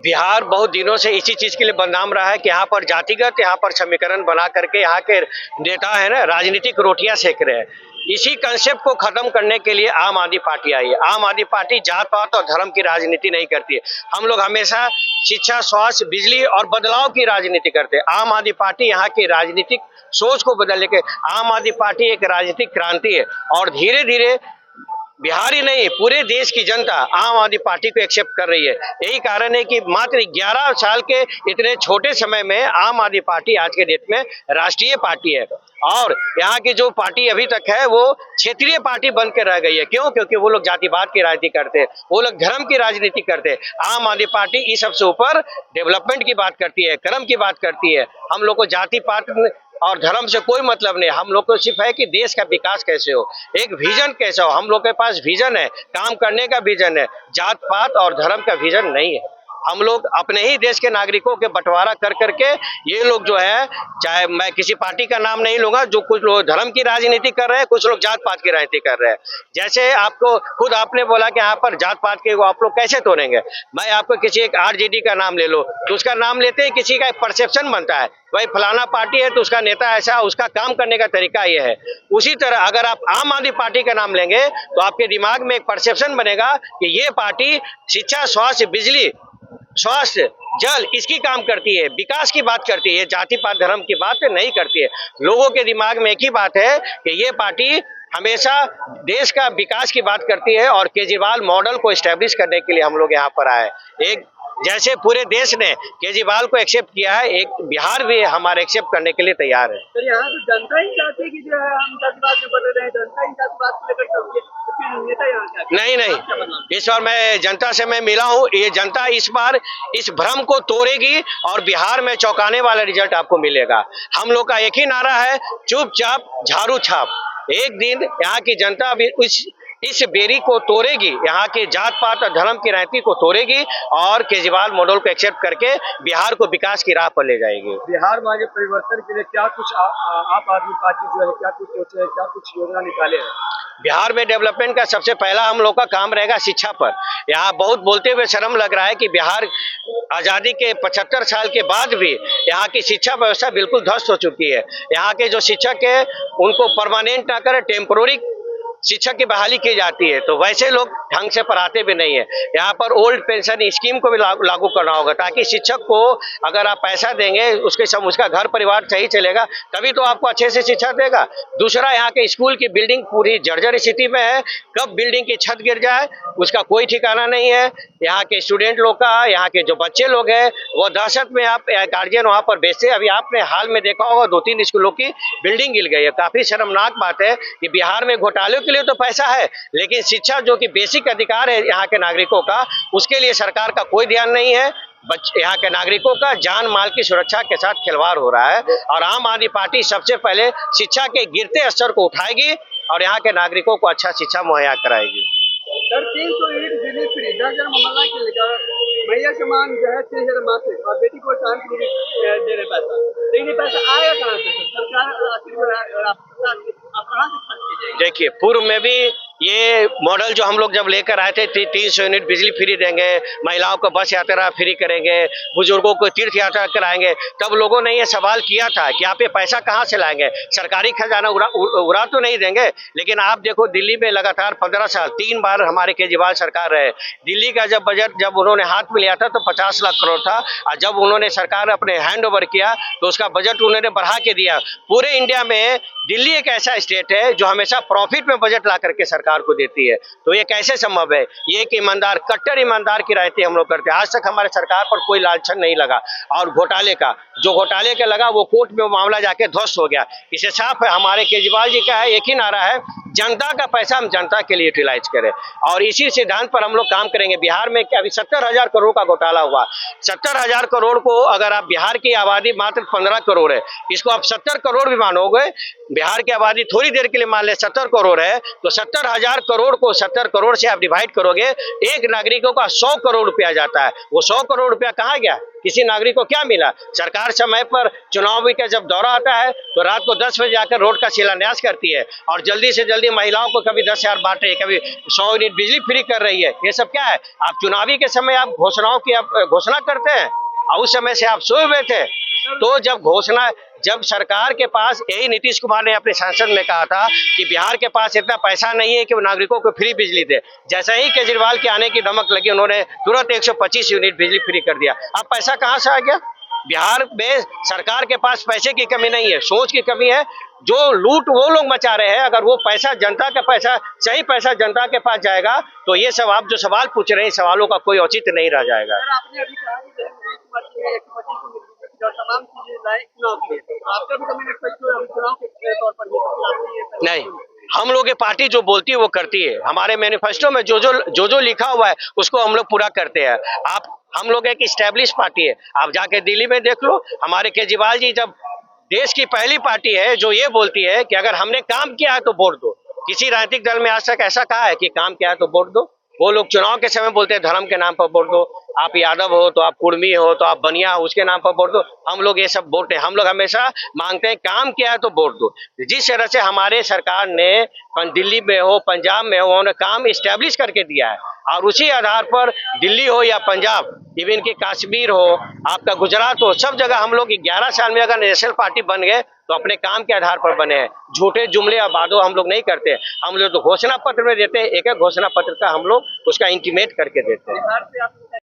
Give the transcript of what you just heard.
बिहार बहुत दिनों से इसी चीज के लिए बदनाम रहा है कि यहाँ पर जातिगत यहाँ पर समीकरण बना करके यहाँ के नेता है ना राजनीतिक रोटियां सेक रहे हैं। इसी कंसेप्ट को खत्म करने के लिए आम आदमी पार्टी आई है। आम आदमी पार्टी जात पात और धर्म की राजनीति नहीं करती है। हम लोग हमेशा शिक्षा, स्वास्थ्य, बिजली और बदलाव की राजनीति करते हैं। आम आदमी पार्टी यहाँ की राजनीतिक सोच को बदलने के, आम आदमी पार्टी एक राजनीतिक क्रांति है और धीरे धीरे बिहार ही नहीं पूरे देश की जनता आम आदमी पार्टी को एक्सेप्ट कर रही है। यही कारण है कि मात्र 11 साल के इतने छोटे समय में आम आदमी पार्टी आज के डेट में राष्ट्रीय पार्टी है और यहाँ की जो पार्टी अभी तक है वो क्षेत्रीय पार्टी बन के रह गई है। क्यों? क्योंकि वो लोग जातिवाद की राजनीति करते हैं, वो लोग धर्म की राजनीति करते हैं। आम आदमी पार्टी इस सबसे ऊपर डेवलपमेंट की बात करती है, कर्म की बात करती है। हम लोग को जाति पात और धर्म से कोई मतलब नहीं। हम लोग को सिर्फ है कि देश का विकास कैसे हो, एक विजन कैसा हो। हम लोग के पास विजन है, काम करने का विजन है, जात पात और धर्म का विजन नहीं है। हम लोग अपने ही देश के नागरिकों के बंटवारा कर करके ये लोग जो है, चाहे मैं किसी पार्टी का नाम नहीं लूंगा, जो कुछ लोग धर्म की राजनीति कर रहे हैं, कुछ लोग जात पात की राजनीति कर रहे हैं। जैसे आपको खुद आपने बोला कि यहाँ पर जात पात के आप लोग कैसे तोड़ेंगे। मैं आपको किसी एक आरजेडी का नाम ले लो तो उसका नाम लेते ही किसी का एक परसेप्शन बनता है, भाई फलाना पार्टी है तो उसका नेता ऐसा, उसका काम करने का तरीका ये है। उसी तरह अगर आप आम आदमी पार्टी का नाम लेंगे तो आपके दिमाग में एक परसेप्शन बनेगा कि ये पार्टी शिक्षा, स्वास्थ्य, बिजली, स्वास्थ्य, जल इसकी काम करती है, विकास की बात करती है, जाति पात धर्म की बात नहीं करती है। लोगों के दिमाग में एक ही बात है कि ये पार्टी हमेशा देश का विकास की बात करती है और केजरीवाल मॉडल को एस्टेब्लिश करने के लिए हम लोग यहाँ पर आए। एक जैसे पूरे देश ने केजरीवाल को एक्सेप्ट किया है, एक बिहार भी हमारे एक्सेप्ट करने के लिए तैयार है। तो यहाँ तो जनता ही चाहती है कि जो है हम जातिवाद में बदल रहे हैं, जनता ही जातिवाद को लेकर चलती है, तो फिर नेता यहाँ क्या? नहीं, इस बार मैं जनता से मैं मिला हूँ। ये जनता इस बार इस भ्रम को तोड़ेगी और बिहार में चौंकाने वाला रिजल्ट आपको मिलेगा। हम लोग का एक ही नारा है, चुपचाप झाड़ू छाप। एक दिन यहाँ की जनता भी इस बेरी को तोड़ेगी, यहाँ के जात पात और धर्म की राजनीति को तोड़ेगी और केजरीवाल मॉडल को एक्सेप्ट करके बिहार को विकास की राह पर ले जाएगी। बिहार में आगे परिवर्तन के लिए क्या कुछ आप आदमी पार्टी जो है क्या कुछ सोचे है, क्या कुछ योजना निकाले हैं? बिहार में डेवलपमेंट का सबसे पहला हम लोग का काम रहेगा शिक्षा पर। यहाँ बहुत बोलते हुए शर्म लग रहा है कि बिहार आज़ादी के 75 साल के बाद भी यहाँ की शिक्षा व्यवस्था बिल्कुल ध्वस्त हो चुकी है। यहाँ के जो शिक्षक है उनको परमानेंट ना करे, टेम्पोररी शिक्षक की बहाली की जाती है, तो वैसे लोग ढंग से पढ़ाते भी नहीं है। यहाँ पर ओल्ड पेंशन स्कीम को भी लागू करना होगा ताकि शिक्षक को अगर आप पैसा देंगे उसका घर परिवार सही चलेगा, तभी तो आपको अच्छे से शिक्षा देगा। दूसरा, यहाँ के स्कूल की बिल्डिंग पूरी जर्जर स्थिति में है, कब बिल्डिंग की छत गिर जाए उसका कोई ठिकाना नहीं है। यहाँ के स्टूडेंट लोग का, यहाँ के जो बच्चे लोग हैं वो दहशत में आप गार्जियन वहाँ पर बेचते। अभी आपने हाल में देखा होगा 2-3 स्कूलों की बिल्डिंग गिर गई है। काफी शर्मनाक बात है कि बिहार में घोटाले के लिए तो पैसा है लेकिन शिक्षा जो कि बेसिक अधिकार है यहाँ के नागरिकों का, उसके लिए सरकार का कोई ध्यान नहीं है। यहाँ के नागरिकों का जान माल की सुरक्षा के साथ खिलवाड़ हो रहा है और आम आदमी पार्टी सबसे पहले शिक्षा के गिरते स्तर को उठाएगी और यहाँ के नागरिकों को अच्छा शिक्षा मुहैया कराएगी। सर 301 बिजली फ्री 10,000 मोहल्ला के लेकर भैया समान जो है 3,000 मासिक और बेटी को शांत दे रहे पैसा, लेकिन ये पैसा आएगा कहाँ से? सरकार कहाँ से खर्च कीजिएगा? देखिए, पूर्व में भी ये मॉडल जो हम लोग जब लेकर आए थे 300 यूनिट बिजली फ्री देंगे, महिलाओं को बस यात्रा फ्री करेंगे, बुजुर्गों को तीर्थ यात्रा कराएंगे, तब लोगों ने ये सवाल किया था कि आप ये पैसा कहाँ से लाएंगे, सरकारी खजाना उड़ा तो नहीं देंगे। लेकिन आप देखो दिल्ली में लगातार 15 साल 3 बार हमारे केजरीवाल सरकार रहे। दिल्ली का जब बजट जब उन्होंने हाथ में लिया था तो 50 लाख करोड़ था और जब उन्होंने सरकार अपने हैंड ओवर किया तो उसका बजट उन्होंने बढ़ा के दिया। पूरे इंडिया में दिल्ली एक ऐसा स्टेट है जो हमेशा प्रॉफिट में बजट ला करके सरकार को देती है, तो ये कैसे संभव है? ये एक ईमानदार, कट्टर ईमानदार की राजनीति हम लोग करते हैं। आज तक हमारे सरकार पर कोई लालछन नहीं लगा और घोटाले का लगा वो कोर्ट में मामला जाके ध्वस्त हो गया। इसे साफ है, हमारे केजरीवाल जी का है एक ही नारा है, जनता का पैसा हम जनता के लिए यूटिलाइज करें और इसी सिद्धांत पर हम लोग काम करेंगे। बिहार में क्या अभी 70,000 करोड़ का घोटाला हुआ। 70,000 करोड़ को अगर आप, बिहार की आबादी मात्र 15 करोड़ है, इसको आप 70 करोड़ भी मानोगे, बिहार की आबादी थोड़ी देर के लिए मान ले 70 करोड़ है तो 70,000 17,000 करोड़ को 70 करोड़ से आप डिवाइड करोगे, एक नागरिकों का 100 करोड़ रुपया जाता है। वो 100 करोड़ रुपया कहाँ गया? किसी नागरिक को क्या मिला? सरकार समय पर चुनावी का जब दौरा आता है तो रात को 10 बजे जाकर रोड का शिलान्यास करती है और जल्दी से जल्दी महिलाओं को कभी 10,000 बांट रही है, कभी 100 यूनिट बिजली फ्री कर रही है। ये सब क्या है? आप चुनावी के समय आप घोषणाओं की आप घोषणा करते हैं और उस समय से आप सोए हुए थे। तो जब सरकार के पास, यही नीतीश कुमार ने अपने संसद में कहा था कि बिहार के पास इतना पैसा नहीं है कि वो नागरिकों को फ्री बिजली दे। जैसे ही केजरीवाल के आने की दमक लगी, उन्होंने तुरंत 125 यूनिट बिजली फ्री कर दिया। अब पैसा कहां से आ गया? बिहार में सरकार के पास पैसे की कमी नहीं है, सोच की कमी है। जो लूट वो लोग मचा रहे हैं, अगर वो पैसा जनता का पैसा, सही पैसा जनता के पास जाएगा तो ये सब आप जो सवाल पूछ रहे हैं, सवालों का कोई औचित्य नहीं रह जाएगा। सर, आपने अभी कहा कि नीतीश कुमार जी ने 125 यूनिट और तमाम चीजें लाए चुनाव के लिए, तो आपका भी कम्युनिस्ट चुनाव के तौर पर नहीं, हम लोग की पार्टी जो बोलती है वो करती है। हमारे मैनिफेस्टो में जो लिखा हुआ है उसको हम लोग पूरा करते हैं। हम लोग एक इस्टेब्लिश पार्टी है, आप जाके दिल्ली में देख लो। हमारे केजरीवाल जी जब देश की पहली पार्टी है जो ये बोलती है कि अगर हमने काम किया है तो वोट दो। किसी राजनीतिक दल में आज तक ऐसा कहा है कि काम किया है तो वोट दो? वो लोग चुनाव के समय बोलते हैं धर्म के नाम पर वोट दो, आप यादव हो तो आप कुर्मी हो तो आप बनिया हो, उसके नाम पर वोट दो। हम लोग ये सब वोट है, हम लोग हमेशा मांगते हैं काम किया है तो वोट दो। जिस तरह से हमारे सरकार ने दिल्ली में हो, पंजाब में हो, उन्होंने काम इस्टेब्लिश करके दिया है और उसी आधार पर दिल्ली हो या पंजाब, इवन कि कश्मीर हो, आपका गुजरात हो, सब जगह हम लोग 11 साल में अगर नेशनल पार्टी बन गए तो अपने काम के आधार पर बने हैं। झूठे जुमले या वादों हम लोग नहीं करते। हम लोग तो घोषणा पत्र में देते हैं, एक घोषणा पत्र का हम लोग उसका इंटीमेट करके देते हैं।